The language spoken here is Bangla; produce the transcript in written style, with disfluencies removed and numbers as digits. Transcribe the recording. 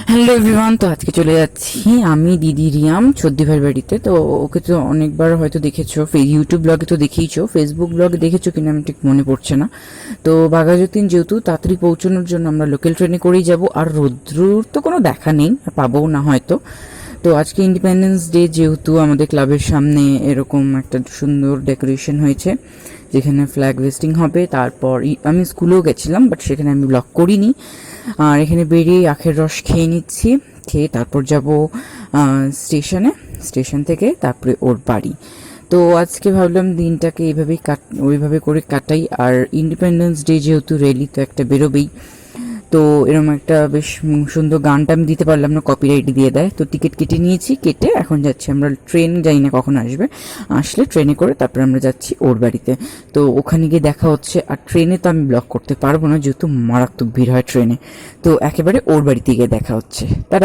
হ্যালো এভরিওয়ান, তো আজকে চলে যাচ্ছি আমি দিদি রিয়াম ছদ্দি ভাইয়ের বাড়িতে। তো ওকে তো অনেকবার হয়তো দেখেছো, ইউটিউব ব্লগে তো দেখেইছো, ফেসবুক ব্লগে দেখেছো কিনা আমি ঠিক মনে পড়ছে না। তো বাঘাযতীন যেহেতু তাড়াতাড়ি পৌঁছানোর জন্য আমরা লোকাল ট্রেনে করেই যাব, আর রৌদ্রুর তো কোনো দেখা নেই, আর পাবোও না হয়তো। তো আজকে ইন্ডিপেন্ডেন্স ডে, যেহেতু আমাদের ক্লাবের সামনে এরকম একটা সুন্দর ডেকোরেশন হয়েছে যেখানে ফ্ল্যাগ হোয়েস্টিং হবে। তারপর আমি স্কুলেও গেছিলাম, বাট সেখানে আমি ব্লগ করিনি। আর এখানে বেরিয়ে আখের রস খেয়ে নিচ্ছি, খেয়ে তারপর যাব স্টেশনে, স্টেশন থেকে তারপরে ওর বাড়ি। তো আজকে ভাবলাম দিনটাকে এইভাবেই ওইভাবে করে কাটাই। আর ইন্ডিপেন্ডেন্স ডে যেহেতু র্যালি তো একটা বেরোবেই, তো এরকম একটা বেশ সুন্দর গানটা আমি দিতে পারলাম না, কপিরাইট দিয়ে দেয়। তো টিকিট কেটে নিয়েছি, কেটে এখন যাচ্ছি আমরা। ট্রেন জানি না কখন আসবে, আসলে ট্রেনে করে তারপরে আমরা যাচ্ছি ওর বাড়িতে। তো ওখানে গিয়ে দেখা হচ্ছে। আর ট্রেনে তো আমি ব্লগ করতে পারবো না, যেহেতু মারাত্মক ভিড় হয় ট্রেনে। তো একেবারে ওর বাড়িতে গিয়ে দেখা হচ্ছে। তারা